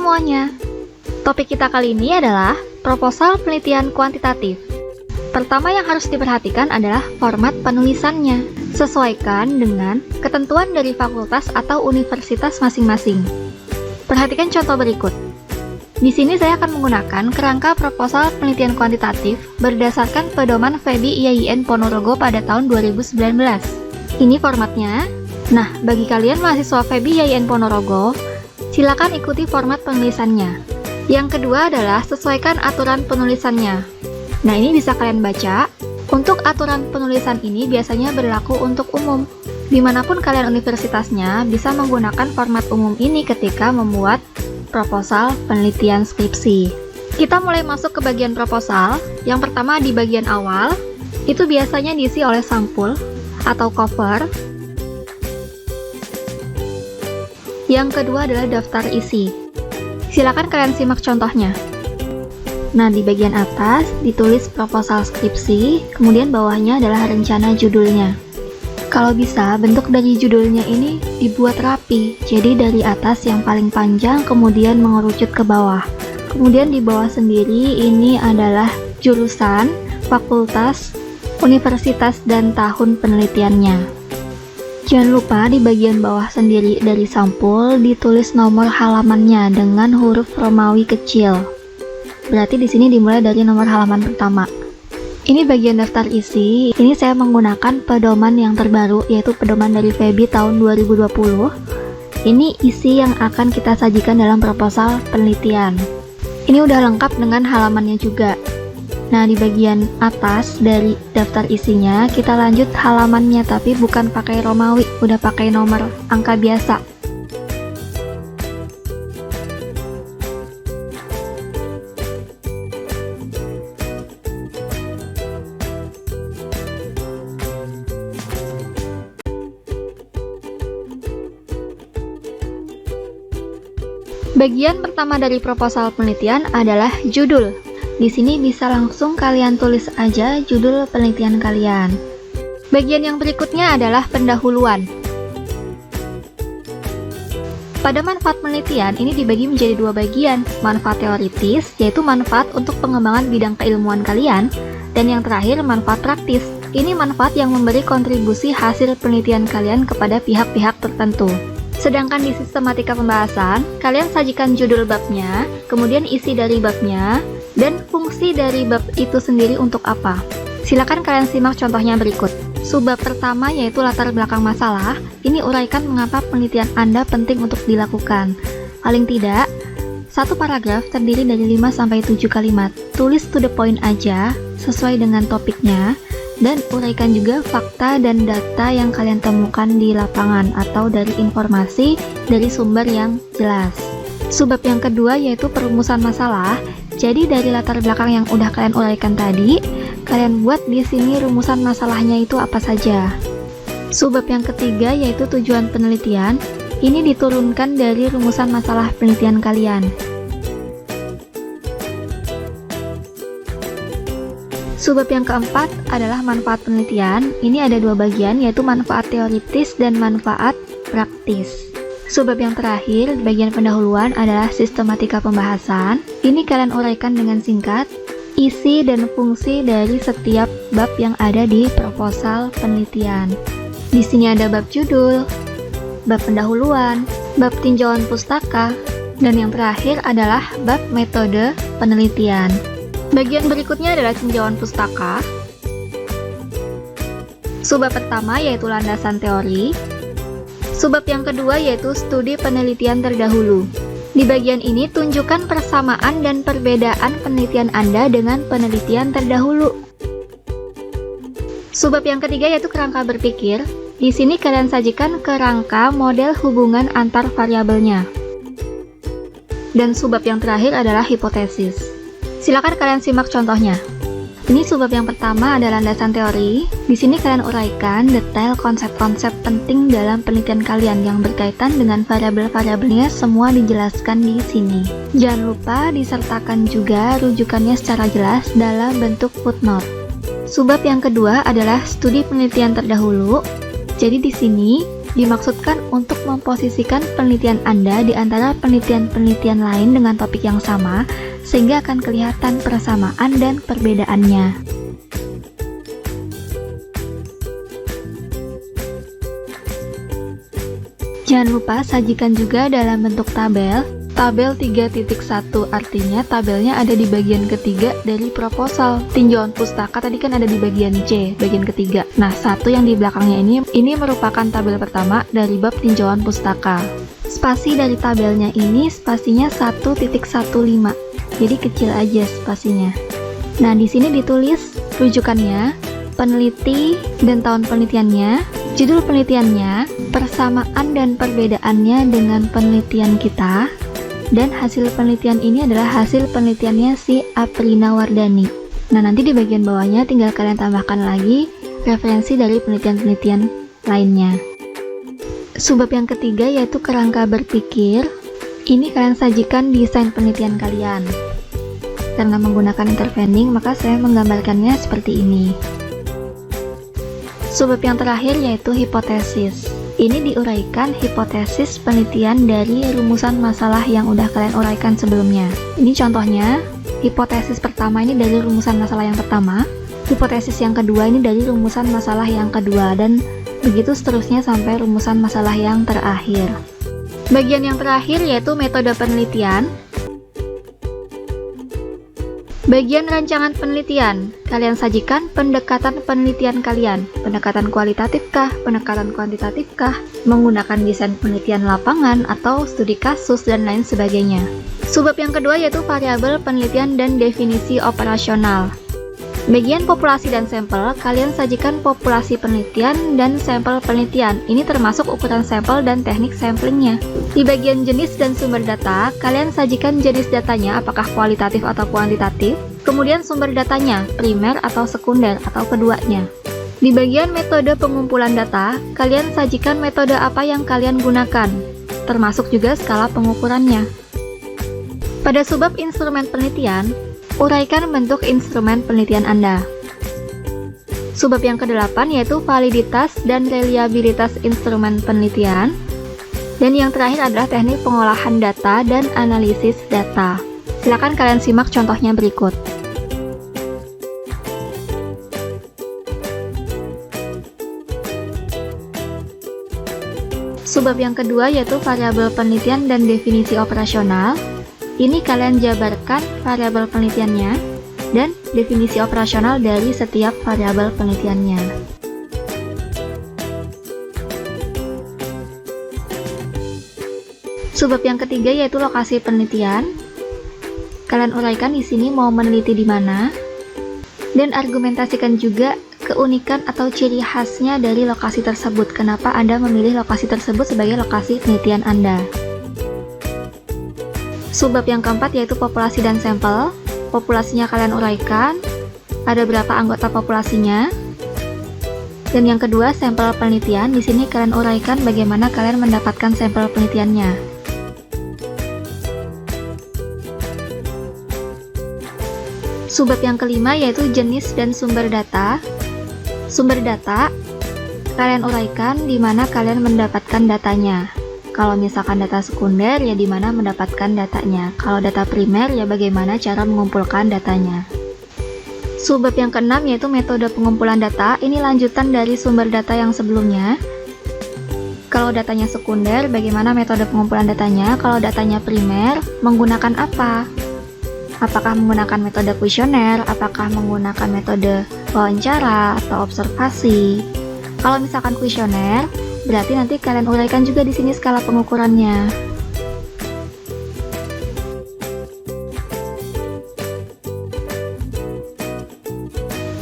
semuanya. Topik kita kali ini adalah proposal penelitian kuantitatif. Pertama yang harus diperhatikan adalah format penulisannya. Sesuaikan dengan ketentuan dari fakultas atau universitas masing-masing. Perhatikan contoh berikut. Di sini saya akan menggunakan kerangka proposal penelitian kuantitatif berdasarkan pedoman FEBI IAIN Ponorogo pada tahun 2019. Ini formatnya. Nah, bagi kalian mahasiswa FEBI IAIN Ponorogo, silakan ikuti format penulisannya. Yang kedua adalah sesuaikan aturan penulisannya. Nah, ini bisa kalian baca. Untuk aturan penulisan ini biasanya berlaku untuk umum. Dimanapun kalian universitasnya bisa menggunakan format umum ini ketika membuat proposal penelitian skripsi. Kita mulai masuk ke bagian proposal. Yang pertama di bagian awal, itu biasanya diisi oleh sampul atau cover. Yang kedua adalah daftar isi. Silakan kalian simak contohnya. Nah, di bagian atas ditulis proposal skripsi, kemudian bawahnya adalah rencana judulnya. Kalau bisa, bentuk dari judulnya ini dibuat rapi, jadi dari atas yang paling panjang kemudian mengerucut ke bawah. Kemudian di bawah sendiri ini adalah jurusan, fakultas, universitas, dan tahun penelitiannya. Jangan lupa di bagian bawah sendiri dari sampul ditulis nomor halamannya dengan huruf Romawi kecil. Berarti di sini dimulai dari nomor halaman pertama. Ini bagian daftar isi. Ini saya menggunakan pedoman yang terbaru, yaitu pedoman dari FEBI tahun 2020. Ini isi yang akan kita sajikan dalam proposal penelitian. Ini udah lengkap dengan halamannya juga. Nah, di bagian atas dari daftar isinya, kita lanjut halamannya, tapi bukan pakai Romawi, udah pakai nomor angka biasa. Bagian pertama dari proposal penelitian adalah judul. Di sini bisa langsung kalian tulis aja judul penelitian kalian. Bagian yang berikutnya adalah pendahuluan. Pada manfaat penelitian, ini dibagi menjadi dua bagian. Manfaat teoritis, yaitu manfaat untuk pengembangan bidang keilmuan kalian. Dan yang terakhir, manfaat praktis. Ini manfaat yang memberi kontribusi hasil penelitian kalian kepada pihak-pihak tertentu. Sedangkan di sistematika pembahasan, kalian sajikan judul babnya, kemudian isi dari babnya, dan fungsi dari bab itu sendiri untuk apa. Silakan kalian simak contohnya berikut. Subbab pertama yaitu latar belakang masalah. Ini uraikan mengapa penelitian Anda penting untuk dilakukan. Paling tidak, satu paragraf terdiri dari 5-7 kalimat. Tulis to the point aja, sesuai dengan topiknya, dan uraikan juga fakta dan data yang kalian temukan di lapangan atau dari informasi dari sumber yang jelas. Subbab yang kedua yaitu perumusan masalah. Jadi dari latar belakang yang udah kalian uraikan tadi, kalian buat di sini rumusan masalahnya itu apa saja. Subbab yang ketiga yaitu tujuan penelitian. Ini diturunkan dari rumusan masalah penelitian kalian. Subbab yang keempat adalah manfaat penelitian. Ini ada dua bagian, yaitu manfaat teoritis dan manfaat praktis. Subbab yang terakhir, bagian pendahuluan adalah sistematika pembahasan. Ini kalian uraikan dengan singkat, isi dan fungsi dari setiap bab yang ada di proposal penelitian. Di sini ada bab judul, bab pendahuluan, bab tinjauan pustaka, dan yang terakhir adalah bab metode penelitian. Bagian berikutnya adalah tinjauan pustaka. Subbab pertama yaitu landasan teori. Subbab yang kedua yaitu studi penelitian terdahulu. Di bagian ini tunjukkan persamaan dan perbedaan penelitian Anda dengan penelitian terdahulu. Subbab yang ketiga yaitu kerangka berpikir. Di sini kalian sajikan kerangka model hubungan antar variabelnya. Dan subbab yang terakhir adalah hipotesis. Silakan kalian simak contohnya. Ini subbab yang pertama ada landasan teori. Di sini kalian uraikan detail konsep-konsep penting dalam penelitian kalian yang berkaitan dengan variabel-variabelnya, semua dijelaskan di sini. Jangan lupa disertakan juga rujukannya secara jelas dalam bentuk footnote. Subbab yang kedua adalah studi penelitian terdahulu. Jadi di sini Dimaksudkan untuk memposisikan penelitian Anda di antara penelitian-penelitian lain dengan topik yang sama, sehingga akan kelihatan persamaan dan perbedaannya. Jangan lupa sajikan juga dalam bentuk tabel. Tabel 3.1 artinya tabelnya ada di bagian ketiga dari proposal. Tinjauan pustaka tadi kan ada di bagian C, bagian ketiga. Nah, satu yang di belakangnya ini merupakan tabel pertama dari bab tinjauan pustaka. Spasi dari tabelnya ini spasinya 1.15. Jadi kecil aja spasinya. Nah, di sini ditulis rujukannya, peneliti dan tahun penelitiannya, judul penelitiannya, persamaan dan perbedaannya dengan penelitian kita, dan hasil penelitian ini adalah hasil penelitiannya si Aprina Wardani. Nah, nanti di bagian bawahnya tinggal kalian tambahkan lagi referensi dari penelitian-penelitian lainnya. Subbab yang ketiga yaitu kerangka berpikir. Ini kalian sajikan desain penelitian kalian. Karena menggunakan intervening, maka saya menggambarkannya seperti ini. Subbab yang terakhir yaitu hipotesis. Ini diuraikan hipotesis penelitian dari rumusan masalah yang udah kalian uraikan sebelumnya. Ini contohnya, hipotesis pertama ini dari rumusan masalah yang pertama, hipotesis yang kedua ini dari rumusan masalah yang kedua, dan begitu seterusnya sampai rumusan masalah yang terakhir. Bagian yang terakhir yaitu metode penelitian. Bagian rancangan penelitian, kalian sajikan pendekatan penelitian kalian. Pendekatan kualitatifkah, pendekatan kuantitatifkah, menggunakan desain penelitian lapangan atau studi kasus dan lain sebagainya. Subbab yang kedua yaitu variabel penelitian dan definisi operasional. Bagian populasi dan sampel, kalian sajikan populasi penelitian dan sampel penelitian. Ini termasuk ukuran sampel dan teknik samplingnya. Di bagian jenis dan sumber data, kalian sajikan jenis datanya apakah kualitatif atau kuantitatif. Kemudian sumber datanya, primer atau sekunder atau keduanya. Di bagian metode pengumpulan data, kalian sajikan metode apa yang kalian gunakan, termasuk juga skala pengukurannya. Pada subbab instrumen penelitian, uraikan bentuk instrumen penelitian Anda. Subbab yang ke-8 yaitu validitas dan reliabilitas instrumen penelitian. Dan yang terakhir adalah teknik pengolahan data dan analisis data. Silakan kalian simak contohnya berikut. Subbab yang kedua yaitu variabel penelitian dan definisi operasional. Ini kalian jabarkan variabel penelitiannya dan definisi operasional dari setiap variabel penelitiannya. Subbab yang ketiga yaitu lokasi penelitian. Kalian uraikan di sini mau meneliti di mana dan argumentasikan juga keunikan atau ciri khasnya dari lokasi tersebut. Kenapa Anda memilih lokasi tersebut sebagai lokasi penelitian Anda? Subbab yang keempat yaitu populasi dan sampel. Populasinya kalian uraikan, ada berapa anggota populasinya. Dan yang kedua, sampel penelitian. Di sini kalian uraikan bagaimana kalian mendapatkan sampel penelitiannya. Subbab yang kelima yaitu jenis dan sumber data. Sumber data, kalian uraikan di mana kalian mendapatkan datanya. Kalau misalkan data sekunder, ya di mana mendapatkan datanya. Kalau data primer, ya bagaimana cara mengumpulkan datanya. Subbab yang keenam yaitu metode pengumpulan data. Ini lanjutan dari sumber data yang sebelumnya. Kalau datanya sekunder, bagaimana metode pengumpulan datanya? Kalau datanya primer, menggunakan apa? Apakah menggunakan metode kuesioner? Apakah menggunakan metode wawancara atau observasi? Kalau misalkan kuesioner, berarti nanti kalian uraikan juga di sini skala pengukurannya.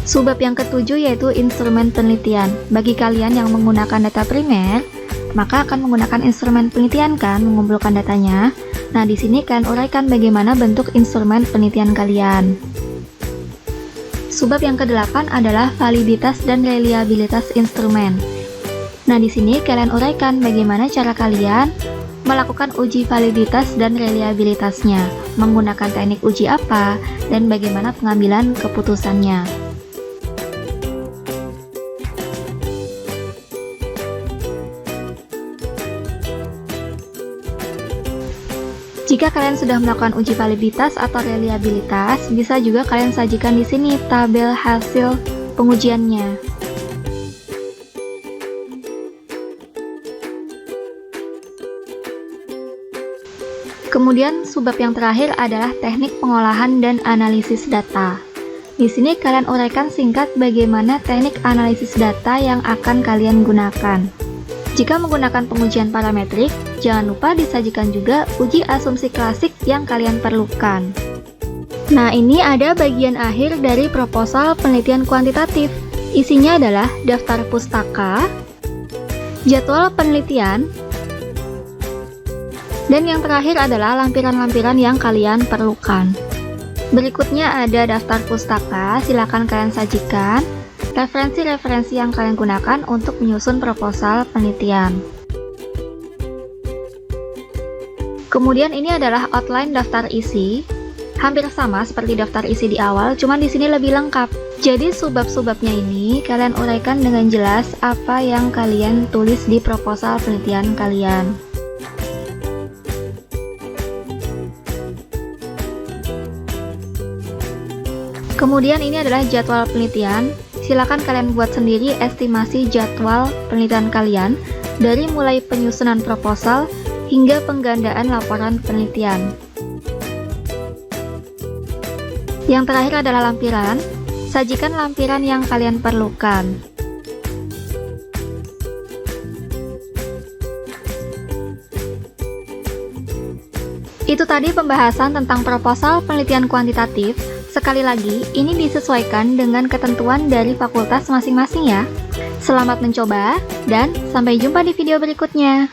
Subbab yang ketujuh yaitu instrumen penelitian. Bagi kalian yang menggunakan data primer, maka akan menggunakan instrumen penelitian kan, mengumpulkan datanya. Nah, di sini kalian uraikan bagaimana bentuk instrumen penelitian kalian. Subbab yang ke-8 adalah validitas dan reliabilitas instrumen. Nah, di sini kalian uraikan bagaimana cara kalian melakukan uji validitas dan reliabilitasnya, menggunakan teknik uji apa, dan bagaimana pengambilan keputusannya. Jika kalian sudah melakukan uji validitas atau reliabilitas, bisa juga kalian sajikan di sini tabel hasil pengujiannya. Kemudian subbab yang terakhir adalah teknik pengolahan dan analisis data. Di sini kalian uraikan singkat bagaimana teknik analisis data yang akan kalian gunakan. Jika menggunakan pengujian parametrik, jangan lupa disajikan juga uji asumsi klasik yang kalian perlukan. Nah, ini ada bagian akhir dari proposal penelitian kuantitatif. Isinya adalah daftar pustaka, jadwal penelitian, dan yang terakhir adalah lampiran-lampiran yang kalian perlukan. Berikutnya ada daftar pustaka, silakan kalian sajikan referensi-referensi yang kalian gunakan untuk menyusun proposal penelitian. Kemudian ini adalah outline daftar isi, hampir sama seperti daftar isi di awal, cuman di sini lebih lengkap. Jadi subbab-subbabnya ini kalian uraikan dengan jelas apa yang kalian tulis di proposal penelitian kalian. Kemudian ini adalah jadwal penelitian. Silakan kalian buat sendiri estimasi jadwal penelitian kalian dari mulai penyusunan proposal hingga penggandaan laporan penelitian. Yang terakhir adalah lampiran. Sajikan lampiran yang kalian perlukan. Itu tadi pembahasan tentang proposal penelitian kuantitatif. Sekali lagi, ini disesuaikan dengan ketentuan dari fakultas masing-masing ya. Selamat mencoba, dan sampai jumpa di video berikutnya.